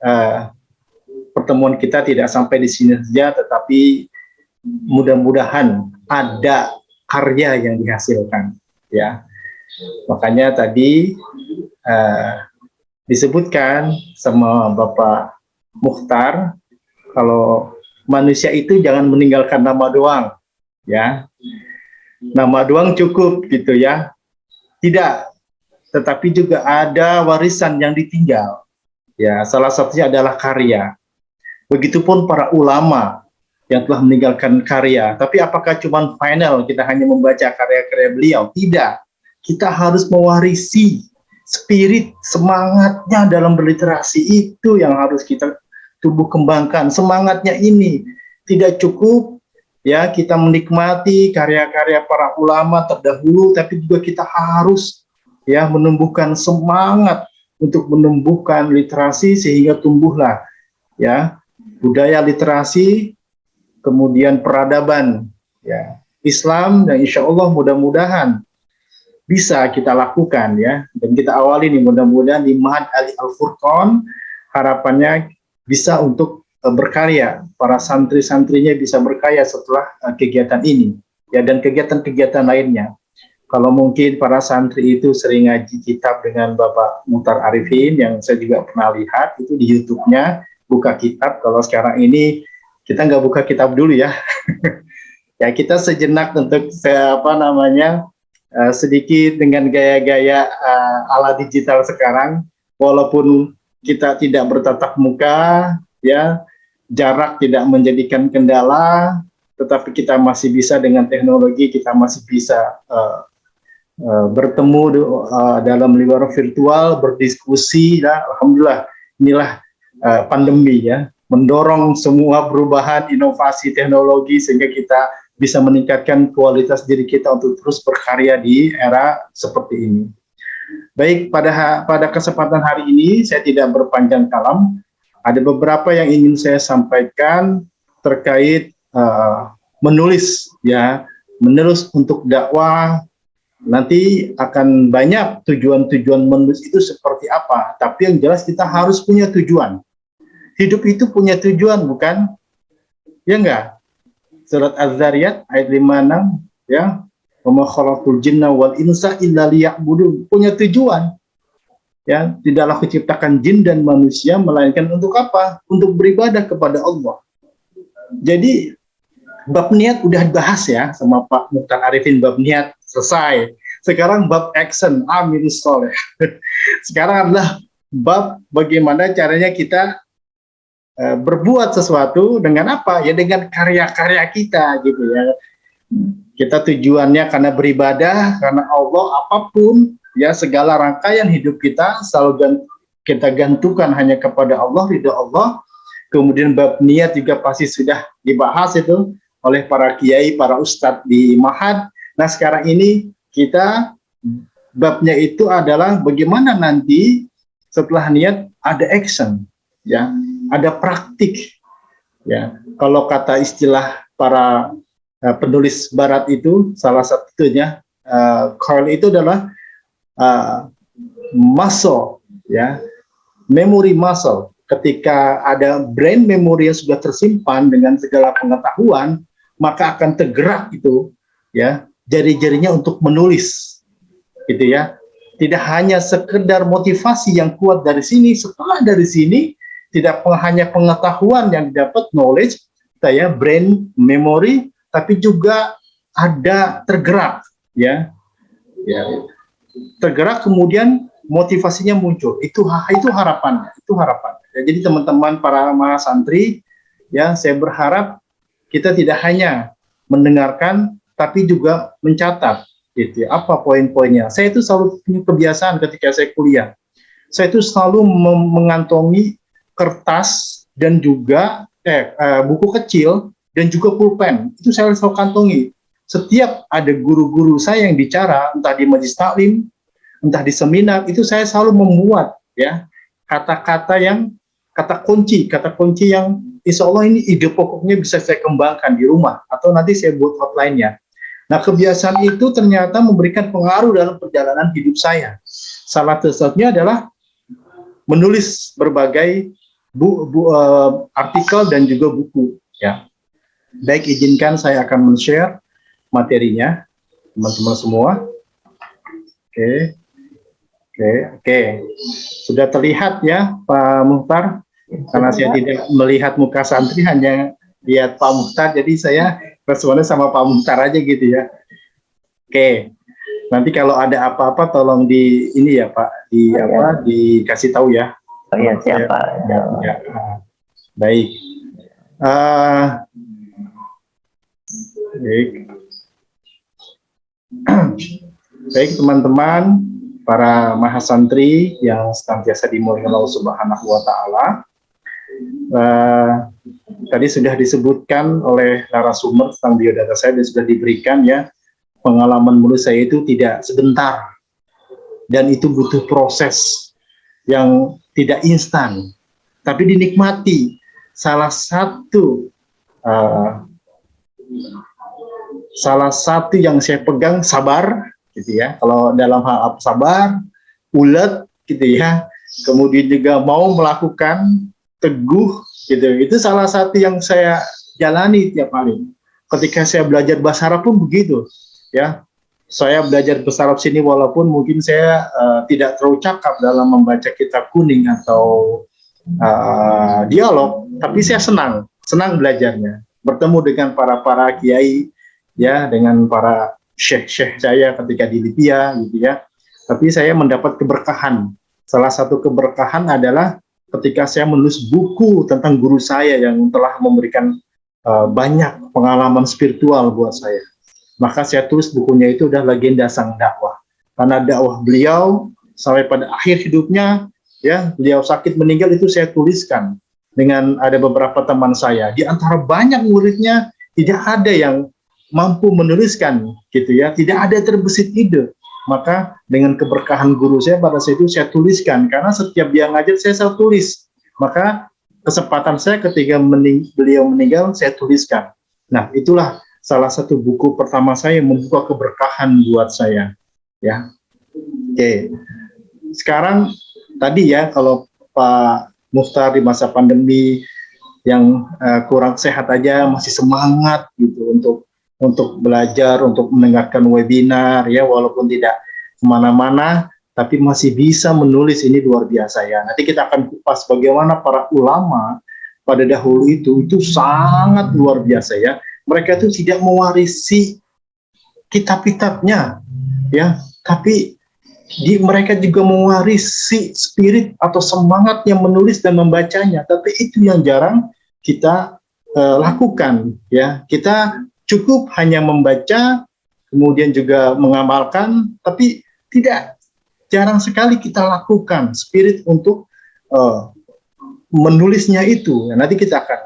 uh, pertemuan kita tidak sampai di sini saja, tetapi mudah-mudahan ada karya yang dihasilkan, ya. Makanya tadi disebutkan sama Bapak Mukhtar, kalau manusia itu jangan meninggalkan nama doang, ya. Nama doang cukup gitu ya. Tidak, tetapi juga ada warisan yang ditinggal. Ya, salah satunya adalah karya. Begitupun para ulama yang telah meninggalkan karya. Tapi apakah cuma final kita hanya membaca karya-karya beliau? Tidak. Kita harus mewarisi spirit, semangatnya dalam berliterasi. Itu yang harus kita tumbuh kembangkan. Semangatnya ini tidak cukup ya kita menikmati karya-karya para ulama terdahulu, tapi juga kita harus ya menumbuhkan semangat untuk menumbuhkan literasi sehingga tumbuhlah ya budaya literasi, kemudian peradaban ya Islam, dan insya Allah mudah-mudahan bisa kita lakukan ya, dan kita awali nih mudah-mudahan di Ma'had Ali Al-Furqan, harapannya bisa untuk berkarya, para santri-santrinya bisa berkarya setelah kegiatan ini ya, dan kegiatan-kegiatan lainnya. Kalau mungkin para santri itu sering ngaji kitab dengan Bapak Mukhtar Arifin, yang saya juga pernah lihat itu di YouTube-nya, buka kitab. Kalau sekarang ini kita nggak buka kitab dulu ya. Ya kita sejenak untuk sedikit dengan gaya-gaya ala digital sekarang, walaupun kita tidak bertatap muka, ya jarak tidak menjadikan kendala, tetapi kita masih bisa dengan teknologi, kita masih bisa bertemu dalam luar virtual, berdiskusi. Ya, alhamdulillah inilah pandemi ya mendorong semua perubahan inovasi teknologi sehingga kita bisa meningkatkan kualitas diri kita untuk terus berkarya di era seperti ini. Baik, pada kesempatan hari ini saya tidak berpanjang kalam. Ada beberapa yang ingin saya sampaikan terkait menulis ya, menulis untuk dakwah. Nanti akan banyak tujuan-tujuan menulis itu seperti apa, tapi yang jelas kita harus punya tujuan. Hidup itu punya tujuan, bukan? Ya enggak? Surat Az-Zariyat ayat 56 ya, wa ma khalaqul jinna wal insa illa liya'budun, punya tujuan. Ya, tidaklah kuciptakan jin dan manusia melainkan untuk apa? Untuk beribadah kepada Allah. Jadi bab niat udah dibahas ya sama Pak Mukhtar Arifin, bab niat selesai. Sekarang bab action, amilus soleh. Sekarang adalah bab bagaimana caranya kita berbuat sesuatu dengan apa? Ya dengan karya-karya kita gitu ya. Kita tujuannya karena beribadah, karena Allah, apapun ya segala rangkaian hidup kita selalu kita gantungkan hanya kepada Allah, ridha Allah. Kemudian bab niat juga pasti sudah dibahas itu oleh para kiai, para ustadz di Ma'had. Nah sekarang ini kita babnya itu adalah bagaimana nanti setelah niat ada action, ya, ada praktik, ya. Kalau kata istilah para penulis Barat itu salah satunya Carl itu adalah muscle, ya, memory muscle. Ketika ada brain memory yang sudah tersimpan dengan segala pengetahuan, maka akan tergerak itu, ya, jari-jarinya untuk menulis, gitu ya. Tidak hanya sekedar motivasi yang kuat dari sini, setelah dari sini tidak hanya pengetahuan yang didapat, knowledge, ya, brain memory, tapi juga ada tergerak, ya, ya, tergerak kemudian motivasinya muncul. Itu harapannya, itu harapan. Ya, jadi teman-teman para mahasantri, ya, saya berharap kita tidak hanya mendengarkan, tapi juga mencatat, gitu ya, apa poin-poinnya. Saya itu selalu punya kebiasaan ketika saya kuliah. Saya itu selalu mengantongi kertas dan juga buku kecil dan juga pulpen. Itu saya selalu kantongi. Setiap ada guru-guru saya yang bicara, entah di majelis taklim, entah di seminar, itu saya selalu membuat ya kata-kata kunci yang insya Allah ini ide pokoknya bisa saya kembangkan di rumah atau nanti saya buat outline-nya. Nah, kebiasaan itu ternyata memberikan pengaruh dalam perjalanan hidup saya. Salah satunya adalah menulis berbagai artikel dan juga buku ya. Baik, izinkan saya akan men-share materinya teman-teman semua. Oke. Sudah terlihat ya Pak Muhtar? Karena saya tidak melihat muka santri, hanya lihat Pak Muhtar, jadi saya responnya sama Pak Muhtar aja gitu ya. Oke. Nanti kalau ada apa-apa tolong di ini ya Pak, dikasih tahu ya. Oh iya, siapa? Ya. Baik. Baik teman-teman, para mahasantri yang senantiasa dimuliakan Allah Subhanahu wa Ta'ala. Tadi sudah disebutkan oleh narasumber tentang biodata saya dan sudah diberikan ya, pengalaman menulis saya itu tidak sebentar dan itu butuh proses yang tidak instan, tapi dinikmati. Salah satu yang saya pegang sabar, gitu ya. Kalau dalam hal sabar, ulet, gitu ya. Kemudian juga mau melakukan, teguh, gitu. Itu salah satu yang saya jalani tiap hari. Ketika saya belajar bahasa Arab pun begitu, ya. Saya belajar bahasa Arab sini walaupun mungkin saya tidak terlalu cakap dalam membaca kitab kuning atau dialog, tapi saya senang belajarnya. Bertemu dengan para kiai, ya, dengan para syekh saya ketika di Libya gitu ya. Tapi saya mendapat keberkahan. Salah satu keberkahan adalah ketika saya menulis buku tentang guru saya yang telah memberikan banyak pengalaman spiritual buat saya. Maka saya tulis bukunya itu adalah Legenda Sang Dakwah. Karena dakwah beliau sampai pada akhir hidupnya, ya, beliau sakit meninggal, itu saya tuliskan dengan ada beberapa teman saya. Di antara banyak muridnya tidak ada yang mampu menuliskan gitu ya, tidak ada terbesit ide. Maka dengan keberkahan guru saya pada saat itu saya tuliskan, karena setiap dia ngajar saya tulis. Maka kesempatan saya ketika beliau meninggal saya tuliskan. Nah, itulah salah satu buku pertama saya yang membuka keberkahan buat saya ya. Oke. Sekarang tadi ya, kalau Pak Muhtar di masa pandemi yang kurang sehat aja masih semangat gitu untuk belajar, untuk mendengarkan webinar ya, walaupun tidak kemana-mana, tapi masih bisa menulis, ini luar biasa ya. Nanti kita akan kupas bagaimana para ulama pada dahulu itu sangat luar biasa ya. Mereka itu tidak mewarisi kitab-kitabnya ya, tapi mereka juga mewarisi spirit atau semangat yang menulis dan membacanya. Tapi itu yang jarang kita lakukan ya. Kita cukup hanya membaca, kemudian juga mengamalkan, tapi jarang sekali kita lakukan spirit untuk menulisnya itu. Nanti kita akan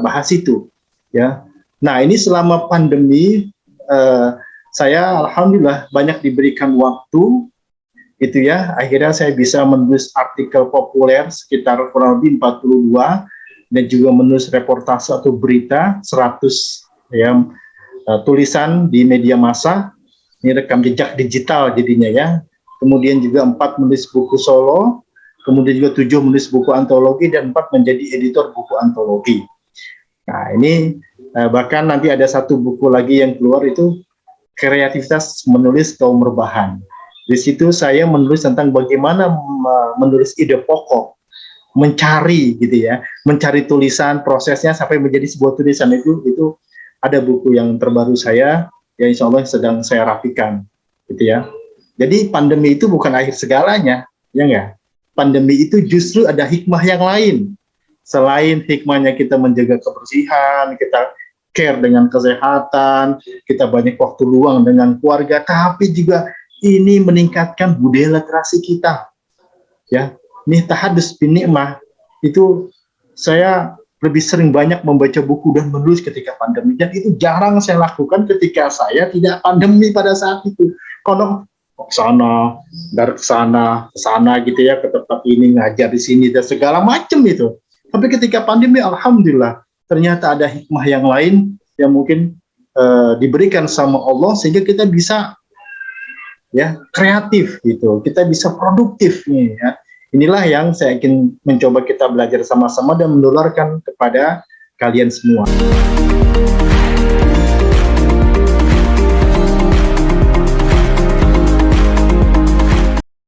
bahas itu ya. Nah, ini selama pandemi saya alhamdulillah banyak diberikan waktu itu ya. Akhirnya saya bisa menulis artikel populer sekitar kurang lebih 42 dan juga menulis reportase atau berita 100 ya, tulisan di media massa. Ini rekam jejak digital jadinya ya. Kemudian juga 4 menulis buku solo, kemudian juga 7 menulis buku antologi, dan 4 menjadi editor buku antologi. Nah, ini bahkan nanti ada satu buku lagi yang keluar, itu kreativitas menulis kaum rebahan. Di situ saya menulis tentang bagaimana menulis ide pokok, mencari gitu ya, mencari tulisan, prosesnya sampai menjadi sebuah tulisan. Itu ada buku yang terbaru saya, ya insya Allah sedang saya rapikan gitu ya. Jadi pandemi itu bukan akhir segalanya, ya enggak? Pandemi itu justru ada hikmah yang lain. Selain hikmahnya kita menjaga kebersihan, kita care dengan kesehatan, kita banyak waktu luang dengan keluarga, tapi juga ini meningkatkan budaya literasi kita. Ya, ini tahadus bin nikmah. Itu saya lebih sering banyak membaca buku dan menulis ketika pandemi, dan itu jarang saya lakukan ketika saya tidak pandemi pada saat itu. Kalau ke sana, dari ke sana gitu ya, ke tempat ini ngajar di sini dan segala macam itu. Tapi ketika pandemi, alhamdulillah, ternyata ada hikmah yang lain yang mungkin diberikan sama Allah sehingga kita bisa ya kreatif gitu, kita bisa produktif nih ya. Inilah yang saya ingin mencoba kita belajar sama-sama dan menularkan kepada kalian semua.